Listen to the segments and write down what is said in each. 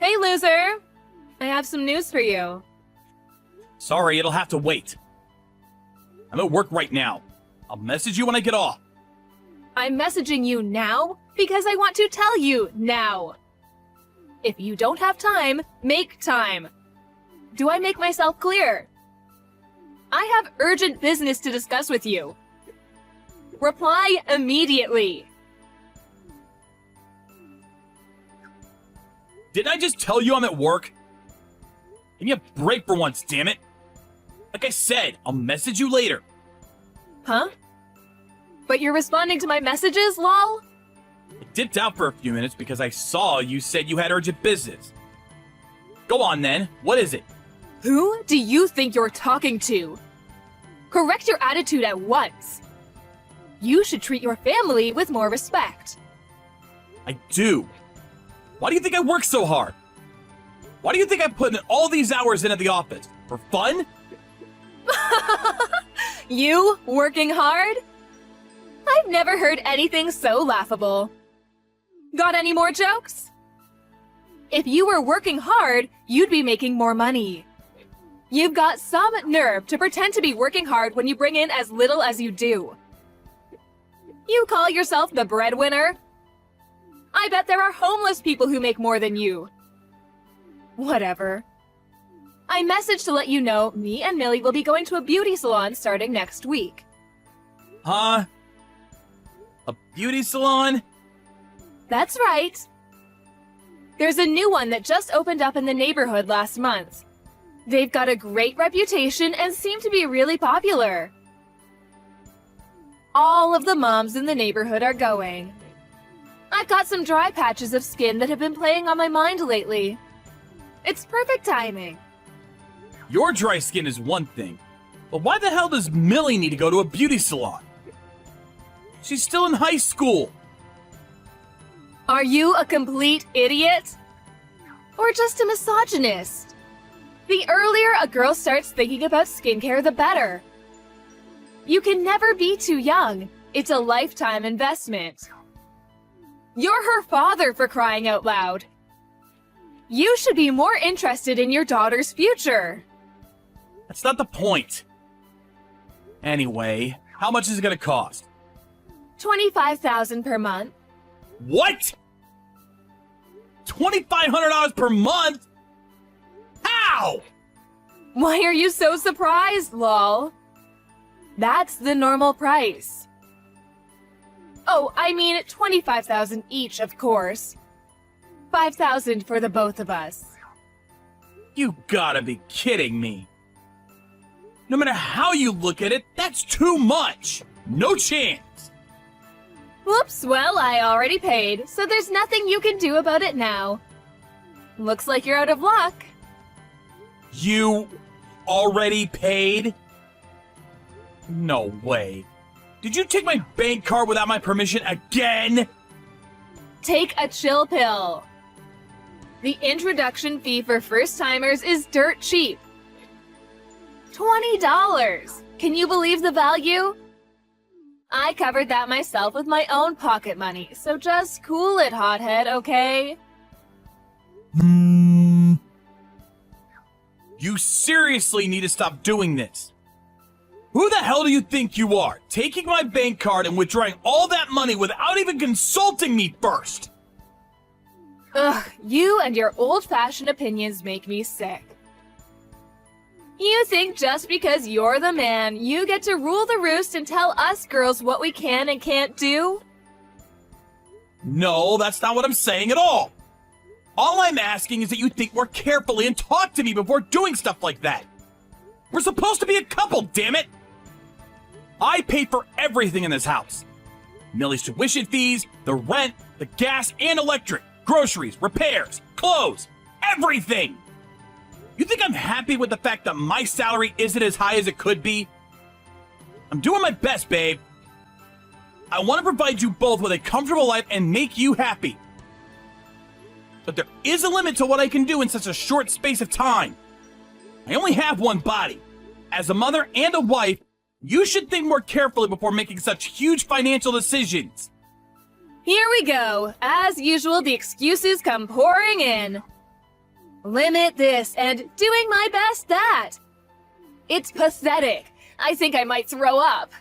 Hey, loser! I have some news for you. Sorry, it'll have to wait. I'm at work right now. I'll message you when I get off. I'm messaging you now because I want to tell you now. If you don't have time, make time. Do I make myself clear? I have urgent business to discuss with you. Reply immediately. Didn't I just tell you I'm at work? Give me a break for once, damn it. Like I said, I'll message you later. Huh? But you're responding to my messages, lol? I dipped out for a few minutes because I saw you said you had urgent business. Go on then, what is it? Who do you think you're talking to? Correct your attitude at once. You should treat your family with more respect. I do. Why do you think I work so hard? Why do you think I put in all these hours in at the office? For fun? You working hard? I've never heard anything so laughable. Got any more jokes? If you were working hard, you'd be making more money. You've got some nerve to pretend to be working hard when you bring in as little as you do. You call yourself the breadwinner? I bet there are homeless people who make more than you. Whatever. I messaged to let you know me and Millie will be going to a beauty salon starting next week. Huh? A beauty salon? That's right. There's a new one that just opened up in the neighborhood last month. They've got a great reputation and seem to be really popular. All of the moms in the neighborhood are going. I've got some dry patches of skin that have been playing on my mind lately. It's perfect timing. Your dry skin is one thing, but why the hell does Millie need to go to a beauty salon? She's still in high school. Are you a complete idiot? Or just a misogynist? The earlier a girl starts thinking about skincare, the better. You can never be too young. It's a lifetime investment. You're her father, for crying out loud. You should be more interested in your daughter's future. That's not the point. Anyway, how much is it gonna cost? $25,000 per month. What? $2,500 per month? How? Why are you so surprised, lol? That's the normal price. Oh, I mean $25,000 each, of course. $5,000 for the both of us. You gotta be kidding me. No matter how you look at it, that's too much. No chance. Whoops, well, I already paid, so there's nothing you can do about it now. Looks like you're out of luck. You already paid? No way. Did you take my bank card without my permission again? Take a chill pill. The introduction fee for first-timers is dirt cheap. $20. Can you believe the value? I covered that myself with my own pocket money, so just cool it, hothead, okay? You seriously need to stop doing this. Who the hell do you think you are, taking my bank card and withdrawing all that money without even consulting me first? Ugh, you and your old-fashioned opinions make me sick. You think just because you're the man, you get to rule the roost and tell us girls what we can and can't do? No, that's not what I'm saying at all. All I'm asking is that you think more carefully and talk to me before doing stuff like that. We're supposed to be a couple, damn it! I pay for everything in this house. Millie's tuition fees, the rent, the gas and electric, groceries, repairs, clothes, everything! You think I'm happy with the fact that my salary isn't as high as it could be? I'm doing my best, babe. I want to provide you both with a comfortable life and make you happy. But there is a limit to what I can do in such a short space of time. I only have one body. As a mother and a wife, you should think more carefully before making such huge financial decisions. Here we go. As usual, the excuses come pouring in. limit this and doing my best that. It's pathetic. I think I might throw up.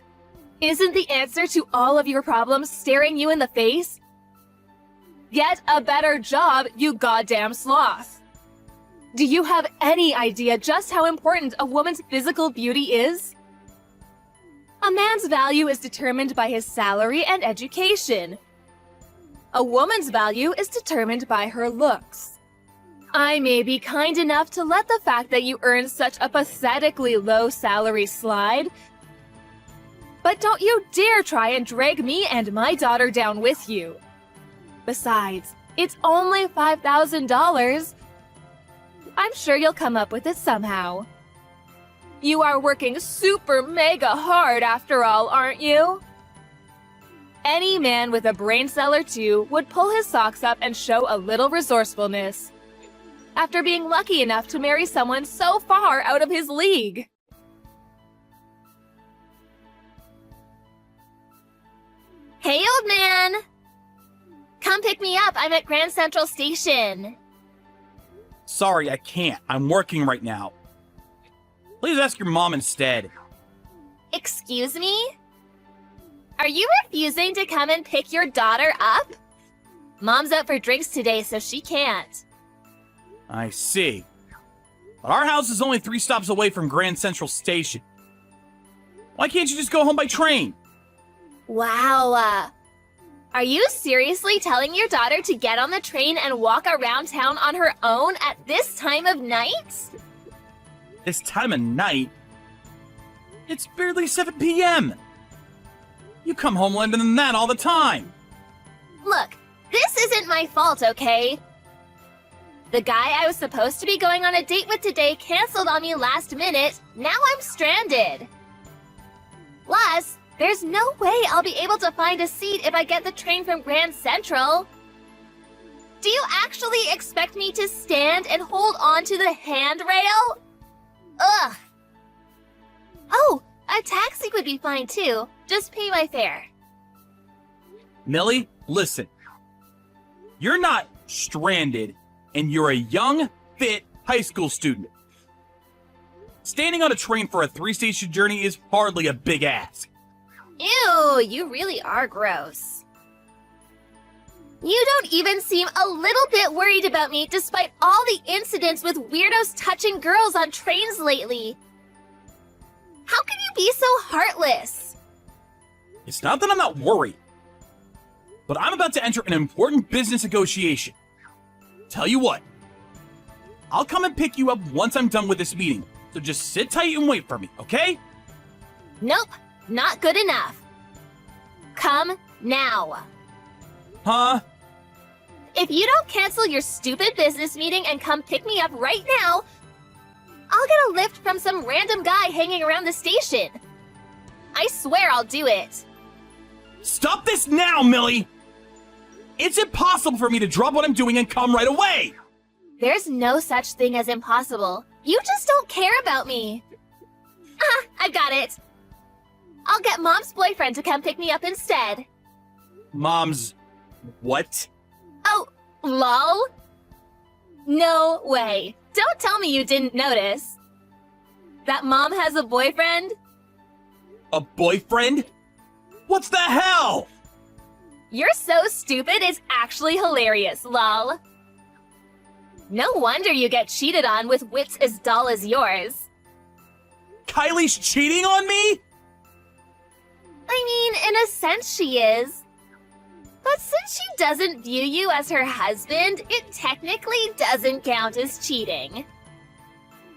Isn't the answer to all of your problems staring you in the face? Get a better job, you goddamn sloth. Do you have any idea just how important a woman's physical beauty is? A man's value is determined by his salary and education. A woman's value is determined by her looks. I may be kind enough to let the fact that you earn such a pathetically low salary slide, but don't you dare try and drag me and my daughter down with you. Besides, it's only $5,000. I'm sure you'll come up with it somehow. You are working super mega hard after all, aren't you? Any man with a brain cell or two would pull his socks up and show a little resourcefulness after being lucky enough to marry someone so far out of his league. Hey, old man! Come pick me up. I'm at Grand Central Station. Sorry, I can't. I'm working right now. Please ask your mom instead. Excuse me? Are you refusing to come and pick your daughter up? Mom's out for drinks today, so she can't. I see. But our house is only 3 stops away from Grand Central Station. Why can't you just go home by train? Wow. Are you seriously telling your daughter to get on the train and walk around town on her own at this time of night? This time of night? It's barely 7 p.m. You come home later than that all the time. Look, this isn't my fault, okay? The guy I was supposed to be going on a date with today canceled on me last minute. Now I'm stranded. Plus, there's no way I'll be able to find a seat if I get the train from Grand Central. Do you actually expect me to stand and hold on to the handrail? Ugh. Oh, a taxi would be fine too. Just pay my fare. Millie, listen. You're not stranded, and you're a young, fit high school student. Standing on a train for a 3-station journey is hardly a big ask. Ew, you really are gross. You don't even seem a little bit worried about me despite all the incidents with weirdos touching girls on trains lately. How can you be so heartless? It's not that I'm not worried, but I'm about to enter an important business negotiation. Tell you what, I'll come and pick you up once I'm done with this meeting, so just sit tight and wait for me, okay? Nope, not good enough. Come now. Huh? If you don't cancel your stupid business meeting and come pick me up right now, I'll get a lift from some random guy hanging around the station. I swear I'll do it. Stop this now, Millie! It's impossible for me to drop what I'm doing and come right away! There's no such thing as impossible. You just don't care about me. Ah, I've got it. I'll get Mom's boyfriend to come pick me up instead. Mom's... what? Oh, lol? No way. Don't tell me you didn't notice. That Mom has a boyfriend? A boyfriend? What's the hell? You're so stupid, it's actually hilarious, lol. No wonder you get cheated on with wits as dull as yours. Kylie's cheating on me? I mean, in a sense she is. But since she doesn't view you as her husband, it technically doesn't count as cheating.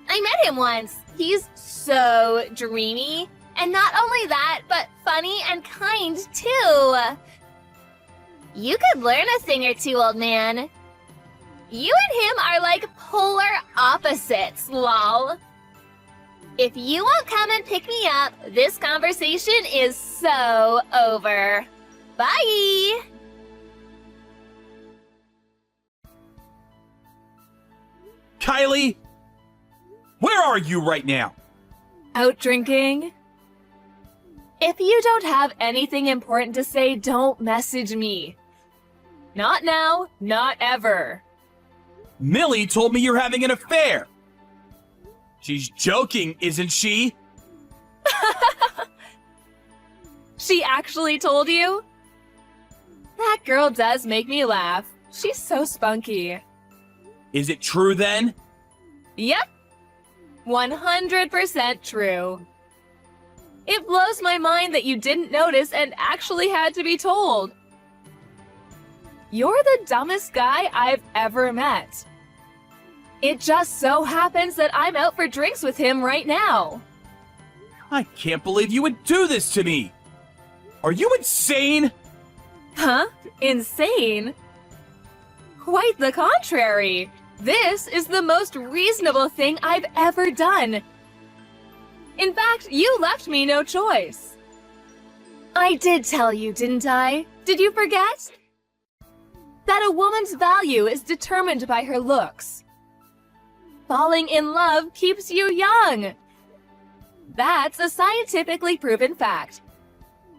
I met him once. He's so dreamy. And not only that, but funny and kind too. You could learn a thing or two, old man. You and him are like polar opposites, lol. If you won't come and pick me up, this conversation is so over. Bye! Kylie? Where are you right now? Out drinking? If you don't have anything important to say, don't message me. Not now, not ever. Millie told me you're having an affair. She's joking, isn't she? She actually told you? That girl does make me laugh. She's so spunky. Is it true then? Yep. 100% true. It blows my mind that you didn't notice and actually had to be told. You're the dumbest guy I've ever met. It just so happens that I'm out for drinks with him right now. I can't believe you would do this to me. Are you insane? Huh? Insane? Quite the contrary. This is the most reasonable thing I've ever done. In fact, you left me no choice. I did tell you, didn't I? Did you forget? That a woman's value is determined by her looks. Falling in love keeps you young. That's a scientifically proven fact.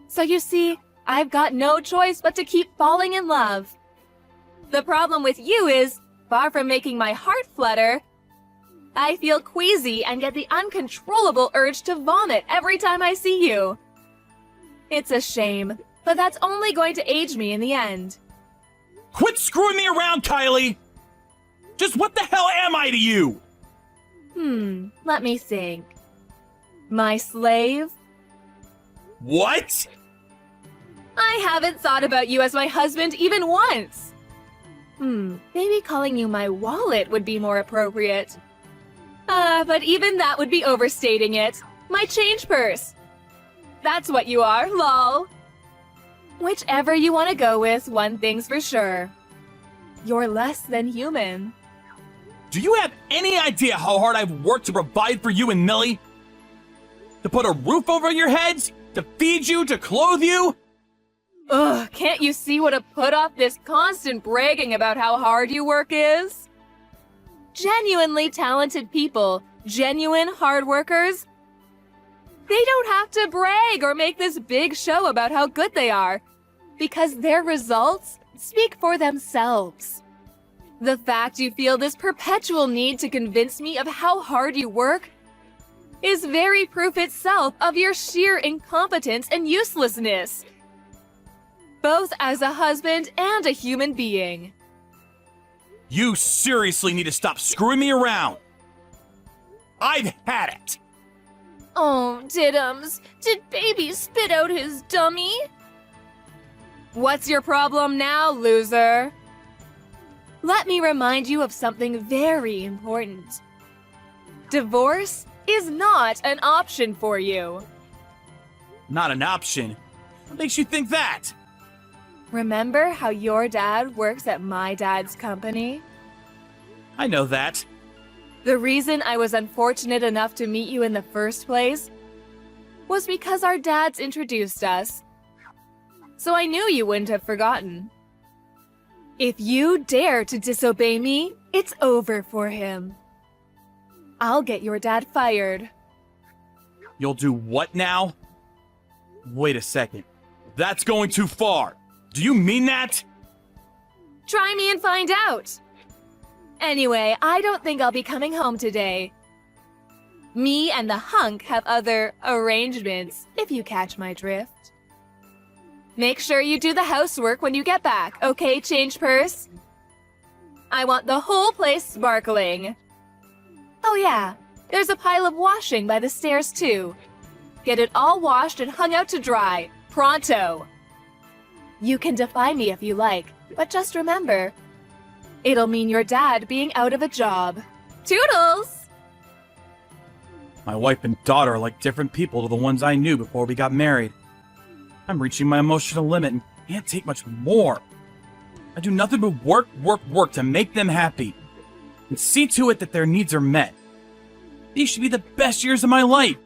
So you see, I've got no choice but to keep falling in love. The problem with you is, far from making my heart flutter, I feel queasy and get the uncontrollable urge to vomit every time I see you. It's a shame, but that's only going to age me in the end. Quit screwing me around, Kylie! Just what the hell am I to you? Let me think. My slave? What? I haven't thought about you as my husband even once. Maybe calling you my wallet would be more appropriate. But even that would be overstating it. My change purse. That's what you are, lol. Whichever you want to go with, one thing's for sure. You're less than human. Do you have any idea how hard I've worked to provide for you and Millie? To put a roof over your heads? To feed you? To clothe you? Ugh, can't you see what a put-off this constant bragging about how hard you work is? Genuinely talented people, genuine hard workers, they don't have to brag or make this big show about how good they are, because their results speak for themselves. The fact you feel this perpetual need to convince me of how hard you work is very proof itself of your sheer incompetence and uselessness, both as a husband and a human being. You seriously need to stop screwing me around. I've had it. Oh, Diddums, did baby spit out his dummy? What's your problem now, loser? Let me remind you of something very important. Divorce is not an option for you. Not an option? What makes you think that? Remember how your dad works at my dad's company? I know that. The reason I was unfortunate enough to meet you in the first place was because our dads introduced us. So I knew you wouldn't have forgotten. If you dare to disobey me, it's over for him. I'll get your dad fired. You'll do what now? Wait a second. That's going too far. Do you mean that? Try me and find out. Anyway, I don't think I'll be coming home today. Me and the hunk have other arrangements, if you catch my drift. Make sure you do the housework when you get back, okay, change purse? I want the whole place sparkling. Oh yeah, there's a pile of washing by the stairs too. Get it all washed and hung out to dry, pronto. You can defy me if you like, but just remember, it'll mean your dad being out of a job. Toodles! My wife and daughter are like different people to the ones I knew before we got married. I'm reaching my emotional limit and can't take much more. I do nothing but work, work, work to make them happy and see to it that their needs are met. These should be the best years of my life.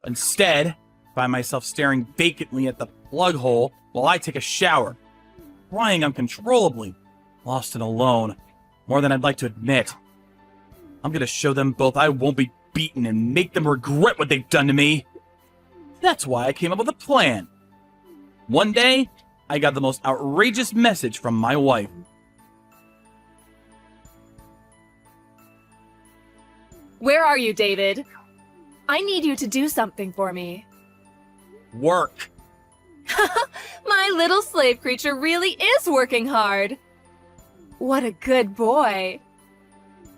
Instead, I find myself staring vacantly at the plug hole while I take a shower, crying uncontrollably, lost and alone, more than I'd like to admit. I'm gonna show them both I won't be beaten and make them regret what they've done to me. That's why I came up with a plan. One day, I got the most outrageous message from my wife. Where are you, David? I need you to do something for me. Work. My little slave creature really is working hard. What a good boy.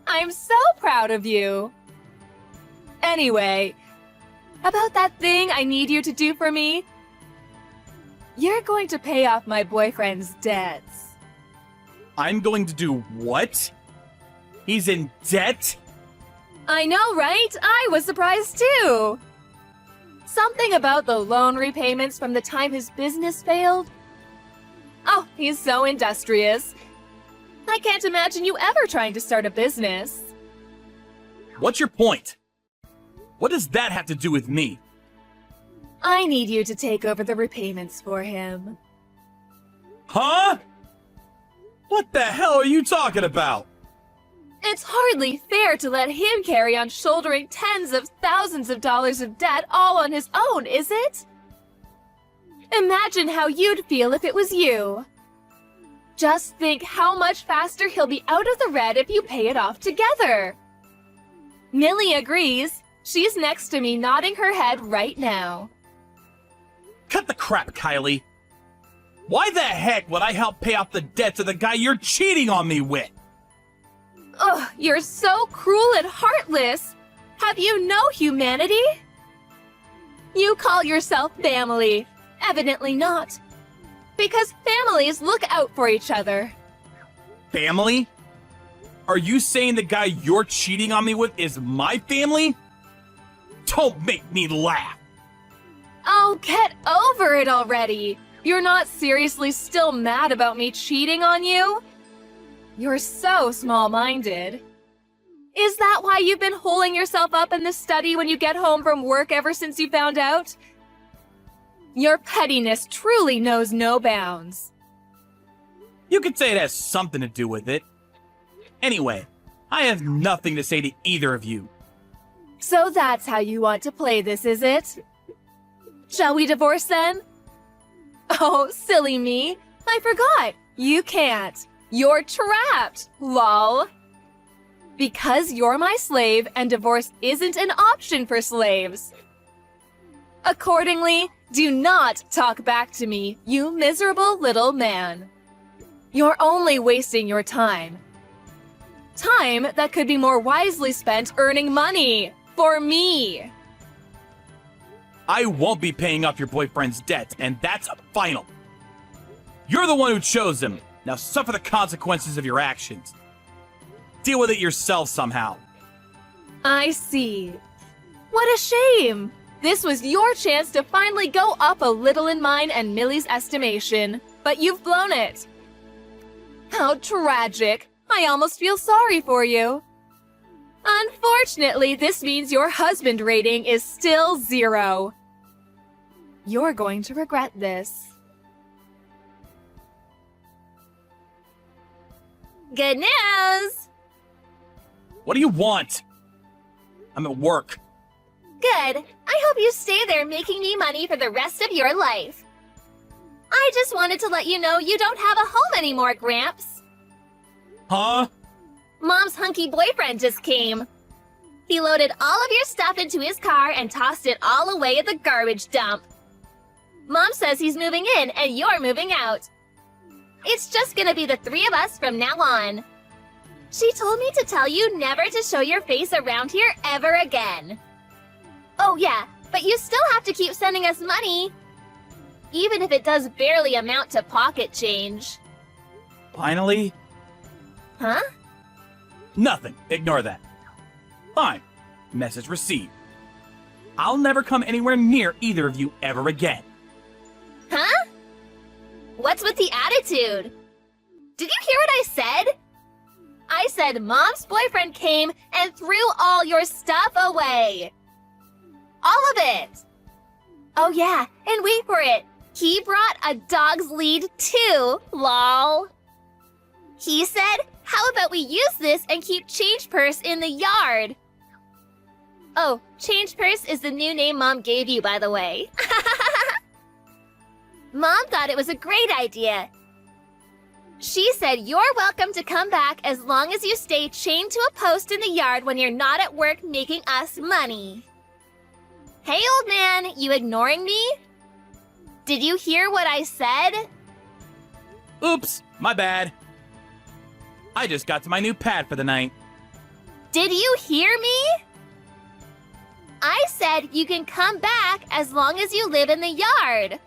I'm so proud of you. Anyway, about that thing I need you to do for me, you're going to pay off my boyfriend's debts. I'm going to do what? He's in debt? I know, right? I was surprised too. Something about the loan repayments from the time his business failed. Oh, he's so industrious. I can't imagine you ever trying to start a business. What's your point? What does that have to do with me? I need you to take over the repayments for him. Huh? What the hell are you talking about? It's hardly fair to let him carry on shouldering tens of thousands of dollars of debt all on his own, is it? Imagine how you'd feel if it was you. Just think how much faster he'll be out of the red if you pay it off together. Millie agrees. She's next to me nodding her head right now. Cut the crap, Kylie. Why the heck would I help pay off the debts of the guy you're cheating on me with? Ugh, you're so cruel and heartless. Have you no humanity? You call yourself family. Evidently not. Because families look out for each other. Family? Are you saying the guy you're cheating on me with is my family? Don't make me laugh. Oh, get over it already. You're not seriously still mad about me cheating on you? You're so small-minded. Is that why you've been holding yourself up in the study when you get home from work ever since you found out? Your pettiness truly knows no bounds. You could say it has something to do with it. Anyway, I have nothing to say to either of you. So that's how you want to play this, is it? Shall we divorce then? Oh, silly me. I forgot. You can't. You're trapped, lol. Because you're my slave and divorce isn't an option for slaves. Accordingly, do not talk back to me, you miserable little man. You're only wasting your time. Time that could be more wisely spent earning money for me. I won't be paying off your boyfriend's debt, and that's final. You're the one who chose him. Now suffer the consequences of your actions. Deal with it yourself somehow. I see. What a shame. This was your chance to finally go up a little in mine and Millie's estimation, but you've blown it. How tragic. I almost feel sorry for you. Unfortunately, this means your husband rating is still 0. You're going to regret this. Good news! What do you want? I'm at work. Good. I hope you stay there making me money for the rest of your life. I just wanted to let you know you don't have a home anymore, Gramps. Huh? Mom's hunky boyfriend just came. He loaded all of your stuff into his car and tossed it all away at the garbage dump. Mom says he's moving in and you're moving out. It's just gonna be the 3 of us from now on. She told me to tell you never to show your face around here ever again. Oh yeah, but you still have to keep sending us money. Even if it does barely amount to pocket change. Finally? Huh? Nothing. Ignore that. Fine. Message received. I'll never come anywhere near either of you ever again. Huh? What's with the attitude? Did you hear what I said? I said Mom's boyfriend came and threw all your stuff away. All of it. Oh yeah, and wait for it. He brought a dog's lead too, lol. He said, how about we use this and keep Change Purse in the yard? Oh, Change Purse is the new name Mom gave you, by the way. Mom thought it was a great idea. She said you're welcome to come back as long as you stay chained to a post in the yard when you're not at work making us money. Hey, old man, you ignoring me? Did you hear what I said? Oops, my bad. I just got to my new pad for the night. Did you hear me? I said you can come back as long as you live in the yard.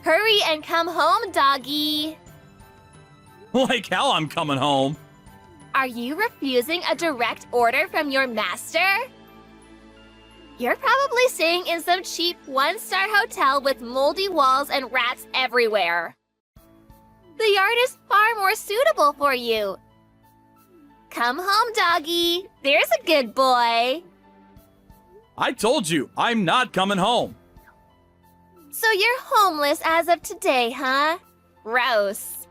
Hurry and come home, doggy. Like how I'm coming home. Are you refusing a direct order from your master? You're probably staying in some cheap one-star hotel with moldy walls and rats everywhere. The yard is far more suitable for you. Come home, doggy. There's a good boy. I told you, I'm not coming home. So you're homeless as of today, huh? Gross.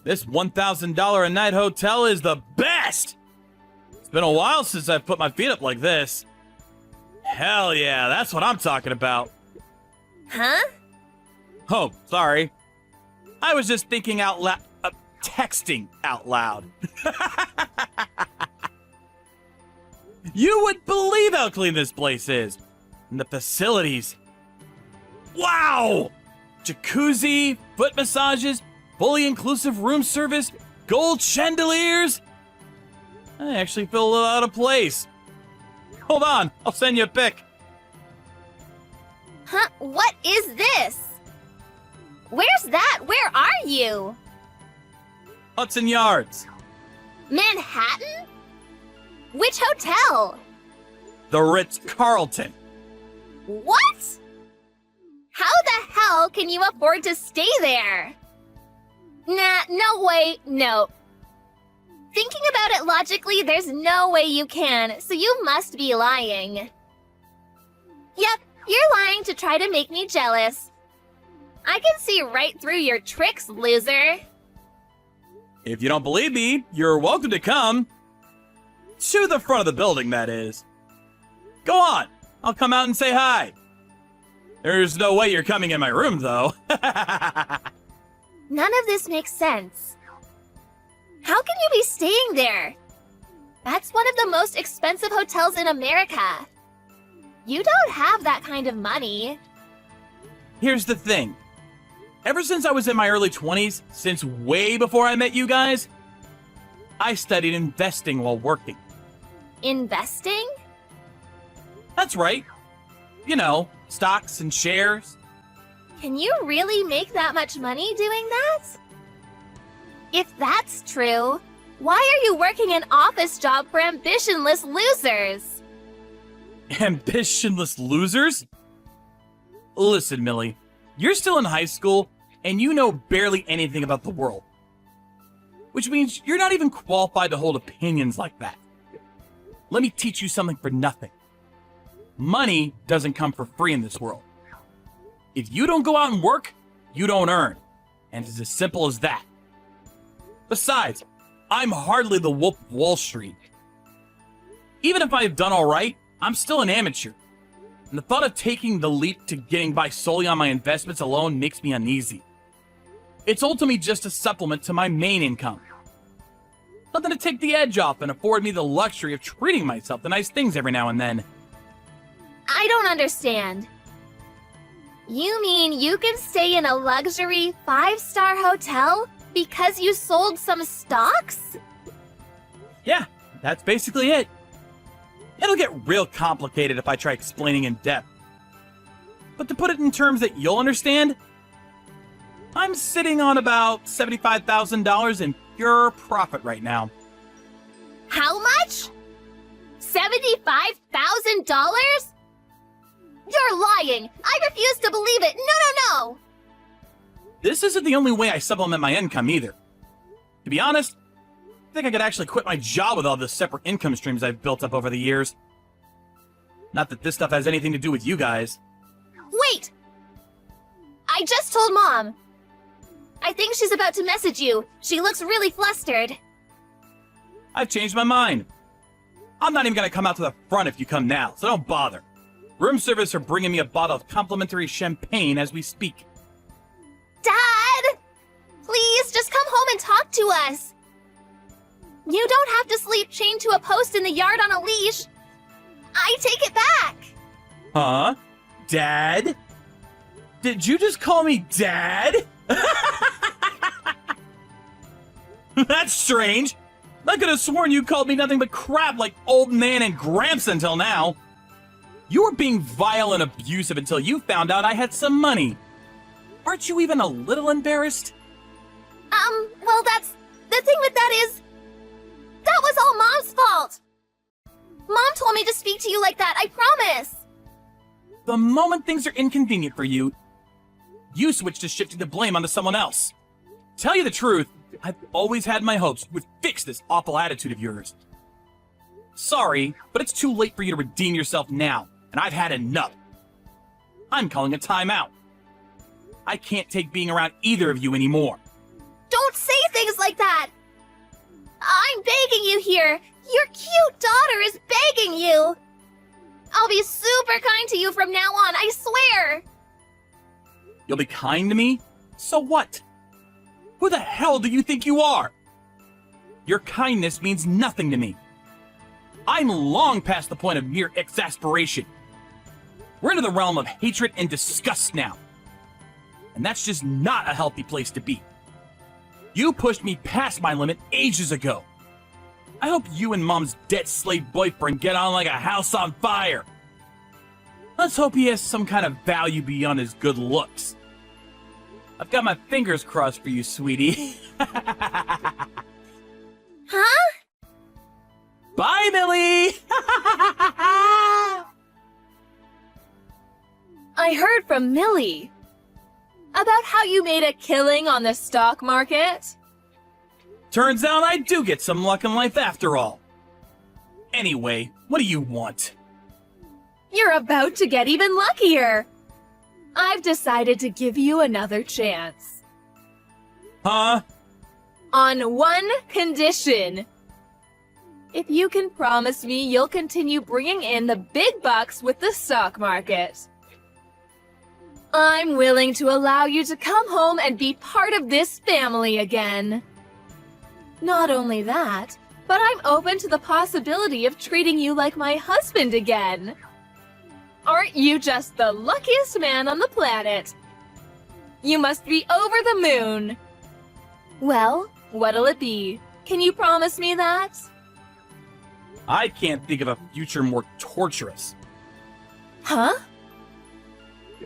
This $1,000 a night hotel is the best! It's been a while since I've put my feet up like this. Hell yeah, that's what I'm talking about. Huh? Oh, sorry. I was just thinking out loud, texting out loud. You would believe how clean this place is. And the facilities. Wow! Jacuzzi, foot massages, fully inclusive room service, gold chandeliers. I actually feel a little out of place. Hold on, I'll send you a pic. Huh? What is this? Where's that? Where are you? Hudson Yards. Manhattan? Which hotel? The Ritz-Carlton. What? How the hell can you afford to stay there? Nah, no way, no. Thinking about it logically, there's no way you can, so you must be lying. Yep, you're lying to try to make me jealous. I can see right through your tricks, loser. If you don't believe me, you're welcome to come. To the front of the building, that is. Go on, I'll come out and say hi. There's no way you're coming in my room, though. None of this makes sense. How can you be staying there? That's one of the most expensive hotels in America. You don't have that kind of money. Here's the thing. Ever since I was in my early 20s, since way before I met you guys, I studied investing while working. Investing? That's right. You know, stocks and shares. Can you really make that much money doing that? If that's true, why are you working an office job for ambitionless losers? Ambitionless losers? Listen, Millie, you're still in high school, and you know barely anything about the world. Which means you're not even qualified to hold opinions like that. Let me teach you something for nothing. Money doesn't come for free in this world. If you don't go out and work, you don't earn. And it's as simple as that. Besides, I'm hardly the Wolf of Wall Street. Even if I've done all right, I'm still an amateur. And the thought of taking the leap to getting by solely on my investments alone makes me uneasy. It's ultimately just a supplement to my main income. Something to take the edge off and afford me the luxury of treating myself to nice things every now and then. I don't understand. You mean you can stay in a luxury 5-star hotel because you sold some stocks? Yeah, that's basically it. It'll get real complicated if I try explaining in depth. But to put it in terms that you'll understand, I'm sitting on about $75,000 in pure profit right now. How much? $75,000? You're lying! I refuse to believe it! No! This isn't the only way I supplement my income either. To be honest, I think I could actually quit my job with all the separate income streams I've built up over the years. Not that this stuff has anything to do with you guys. Wait! I just told Mom. I think she's about to message you. She looks really flustered. I've changed my mind. I'm not even gonna come out to the front if you come now, so don't bother. Room service are bringing me a bottle of complimentary champagne as we speak. Dad! Please and talk to us. You don't have to sleep chained to a post in the yard on a leash. I take it back. Huh? Dad? Did you just call me Dad? That's strange. I could have sworn you called me nothing but crap like old man and Gramps until now. You were being vile and abusive until you found out I had some money. Aren't you even a little embarrassed? Well, the thing with that is, that was all Mom's fault. Mom told me to speak to you like that, I promise. The moment things are inconvenient for you, you switch to shifting the blame onto someone else. Tell you the truth, I've always had my hopes you would fix this awful attitude of yours. Sorry, but it's too late for you to redeem yourself now, and I've had enough. I'm calling a timeout. I can't take being around either of you anymore. Don't say things like that. I'm begging you here. Your cute daughter is begging you. I'll be super kind to you from now on, I swear. You'll be kind to me? So what? Who the hell do you think you are? Your kindness means nothing to me. I'm long past the point of mere exasperation. We're into the realm of hatred and disgust now. And that's just not a healthy place to be. You pushed me past my limit ages ago. I hope you and Mom's debt slave boyfriend get on like a house on fire. Let's hope he has some kind of value beyond his good looks. I've got my fingers crossed for you, sweetie. Huh? Bye, Millie! I heard from Millie about how you made a killing on the stock market. Turns out I do get some luck in life after all. Anyway, what do you want? You're about to get even luckier. I've decided to give you another chance. Huh? On one condition. If you can promise me you'll continue bringing in the big bucks with the stock market. I'm willing to allow you to come home and be part of this family again. Not only that, but I'm open to the possibility of treating you like my husband again. Aren't you just the luckiest man on the planet? You must be over the moon. Well, what'll it be? Can you promise me that? I can't think of a future more torturous. Huh?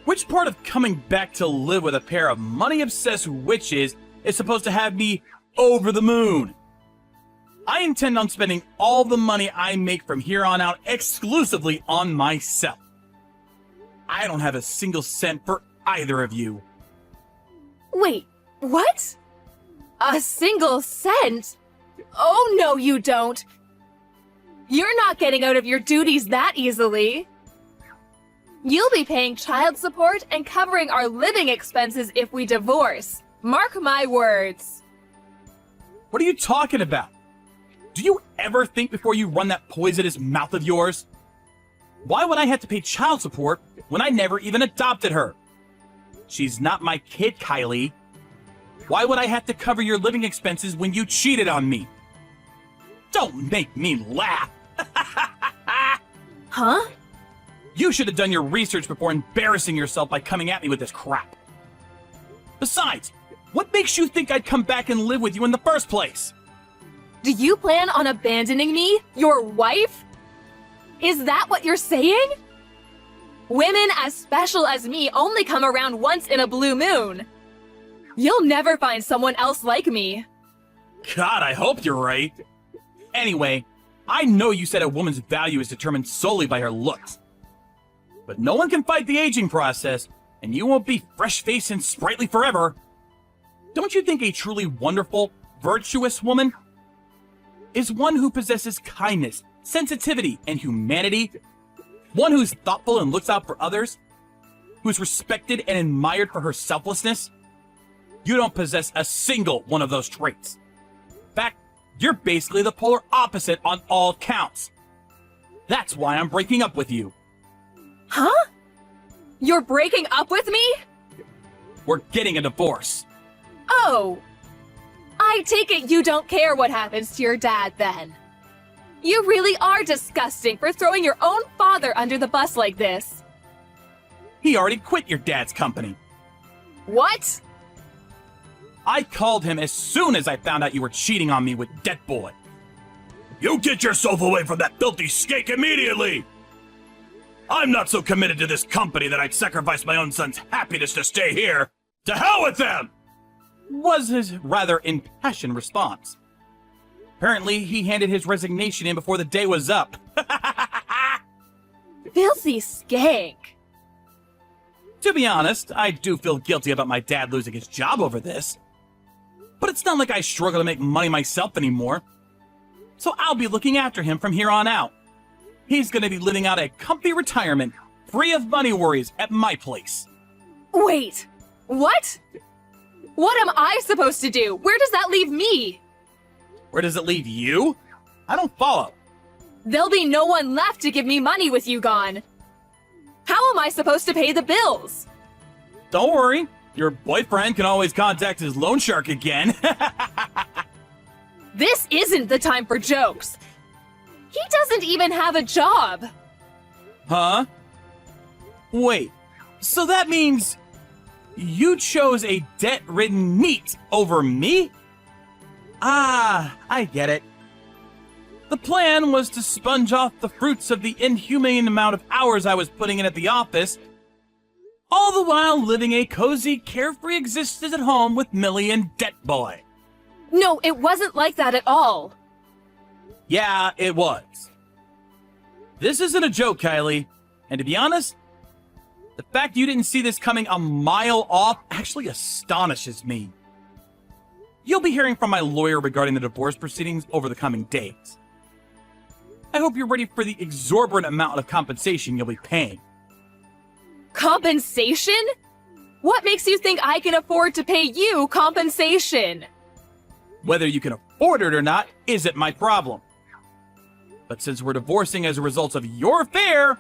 Which part of coming back to live with a pair of money-obsessed witches is supposed to have me over the moon? I intend on spending all the money I make from here on out exclusively on myself. I don't have a single cent for either of you. Wait, what? A single cent? Oh, no, you don't. You're not getting out of your duties that easily. You'll be paying child support and covering our living expenses if we divorce. Mark my words. What are you talking about? Do you ever think before you run that poisonous mouth of yours? Why would I have to pay child support when I never even adopted her? She's not my kid, Kylie. Why would I have to cover your living expenses when you cheated on me? Don't make me laugh. Huh? You should have done your research before embarrassing yourself by coming at me with this crap. Besides, what makes you think I'd come back and live with you in the first place? Do you plan on abandoning me, your wife? Is that what you're saying? Women as special as me only come around once in a blue moon. You'll never find someone else like me. God, I hope you're right. Anyway, I know you said a woman's value is determined solely by her looks. But no one can fight the aging process, and you won't be fresh-faced and sprightly forever. Don't you think a truly wonderful, virtuous woman is one who possesses kindness, sensitivity, and humanity? One who's thoughtful and looks out for others? Who's respected and admired for her selflessness? You don't possess a single one of those traits. In fact, you're basically the polar opposite on all counts. That's why I'm breaking up with you. Huh? You're breaking up with me? We're getting a divorce. Oh. I take it you don't care what happens to your dad then. You really are disgusting for throwing your own father under the bus like this. He already quit your dad's company. What? I called him as soon as I found out you were cheating on me with Debt Boy. You get yourself away from that filthy skank immediately! I'm not so committed to this company that I'd sacrifice my own son's happiness to stay here. To hell with them! Was his rather impassioned response. Apparently, he handed his resignation in before the day was up. Filthy skank. To be honest, I do feel guilty about my dad losing his job over this. But it's not like I struggle to make money myself anymore. So I'll be looking after him from here on out. He's gonna be living out a comfy retirement, free of money worries at my place. Wait, what? What am I supposed to do? Where does that leave me? Where does it leave you? I don't follow. There'll be no one left to give me money with you gone. How am I supposed to pay the bills? Don't worry, your boyfriend can always contact his loan shark again. This isn't the time for jokes. He doesn't even have a job. Huh? Wait, so that means you chose a debt-ridden NEET over me? Ah, I get it. The plan was to sponge off the fruits of the inhumane amount of hours I was putting in at the office, all the while living a cozy, carefree existence at home with Millie and Debt Boy. No, it wasn't like that at all. Yeah, it was. This isn't a joke, Kylie, and to be honest, the fact you didn't see this coming a mile off actually astonishes me. You'll be hearing from my lawyer regarding the divorce proceedings over the coming days. I hope you're ready for the exorbitant amount of compensation you'll be paying. Compensation? What makes you think I can afford to pay you compensation? Whether you can afford it or not isn't my problem. But since we're divorcing as a result of your affair,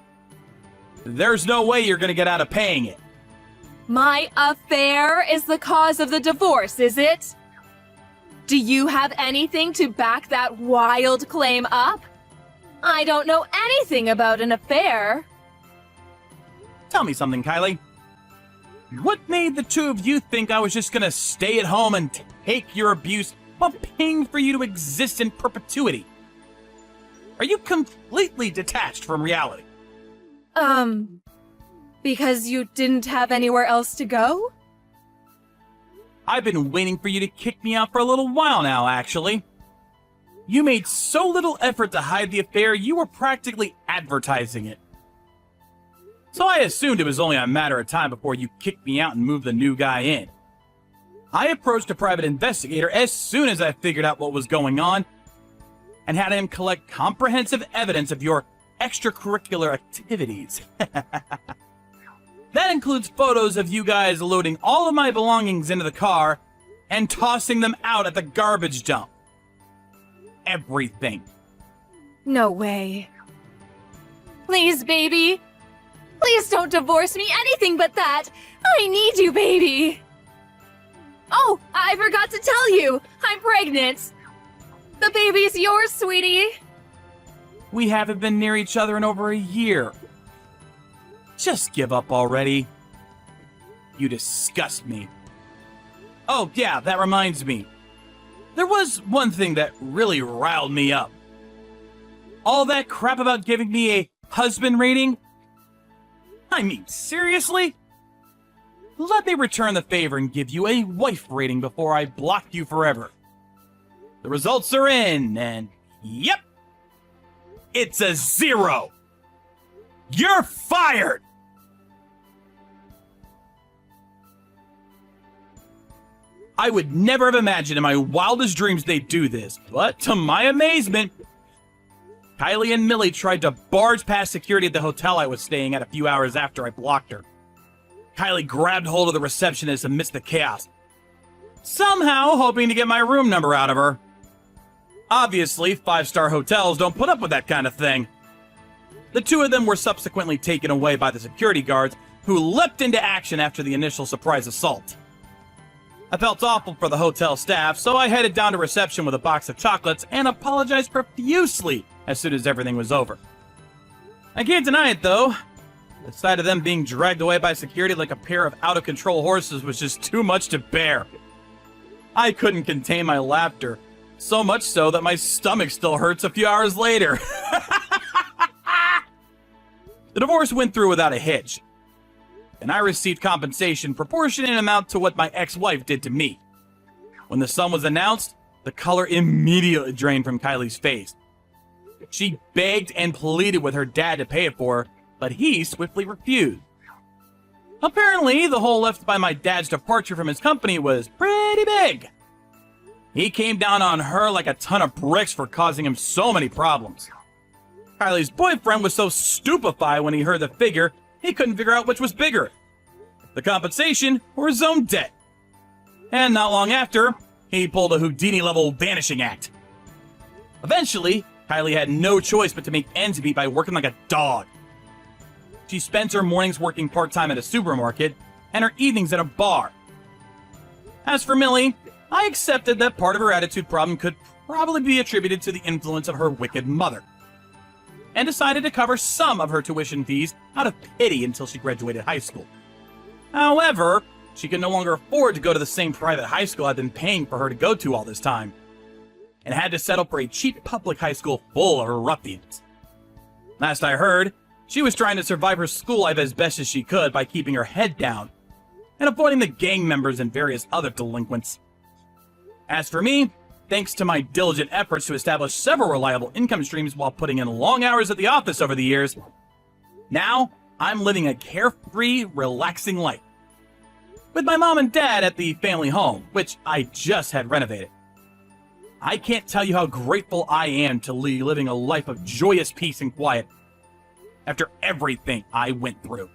there's no way you're gonna get out of paying it. My affair is the cause of the divorce, is it? Do you have anything to back that wild claim up? I don't know anything about an affair. Tell me something, Kylie. What made the two of you think I was just gonna stay at home and take your abuse while paying for you to exist in perpetuity? Are you completely detached from reality? Because you didn't have anywhere else to go? I've been waiting for you to kick me out for a little while now, actually. You made so little effort to hide the affair, you were practically advertising it. So I assumed it was only a matter of time before you kicked me out and moved the new guy in. I approached a private investigator as soon as I figured out what was going on and had him collect comprehensive evidence of your extracurricular activities. That includes photos of you guys loading all of my belongings into the car and tossing them out at the garbage dump. Everything. No way. Please, baby. Please don't divorce me, anything but that. I need you, baby. Oh, I forgot to tell you. I'm pregnant. The baby's yours, sweetie. We haven't been near each other in over a year. Just give up already. You disgust me. Oh, yeah, that reminds me. There was one thing that really riled me up. All that crap about giving me a husband rating? I mean, seriously? Let me return the favor and give you a wife rating before I block you forever. The results are in, and yep, it's a 0. You're fired! I would never have imagined in my wildest dreams they'd do this, but to my amazement, Kylie and Millie tried to barge past security at the hotel I was staying at a few hours after I blocked her. Kylie grabbed hold of the receptionist amidst the chaos, somehow hoping to get my room number out of her. Obviously, 5-star hotels don't put up with that kind of thing. The two of them were subsequently taken away by the security guards, who leapt into action after the initial surprise assault. I felt awful for the hotel staff, so I headed down to reception with a box of chocolates and apologized profusely as soon as everything was over. I can't deny it, though. The sight of them being dragged away by security like a pair of out-of-control horses was just too much to bear. I couldn't contain my laughter, so much so that my stomach still hurts a few hours later. The divorce went through without a hitch, and I received compensation proportionate in amount to what my ex-wife did to me. When the sum was announced, the color immediately drained from Kylie's face. She begged and pleaded with her dad to pay it for her, but he swiftly refused. Apparently, the hole left by my dad's departure from his company was pretty big. He came down on her like a ton of bricks for causing him so many problems. Kylie's boyfriend was so stupefied when he heard the figure, he couldn't figure out which was bigger, the compensation or his own debt. And not long after, he pulled a Houdini-level vanishing act. Eventually, Kylie had no choice but to make ends meet by working like a dog. She spent her mornings working part-time at a supermarket and her evenings at a bar. As for Millie, I accepted that part of her attitude problem could probably be attributed to the influence of her wicked mother, and decided to cover some of her tuition fees out of pity until she graduated high school. However, she could no longer afford to go to the same private high school I'd been paying for her to go to all this time, and had to settle for a cheap public high school full of ruffians. Last I heard, she was trying to survive her school life as best as she could by keeping her head down and avoiding the gang members and various other delinquents. As for me, thanks to my diligent efforts to establish several reliable income streams while putting in long hours at the office over the years, now I'm living a carefree, relaxing life. With my mom and dad at the family home, which I just had renovated. I can't tell you how grateful I am to be living a life of joyous peace and quiet after everything I went through.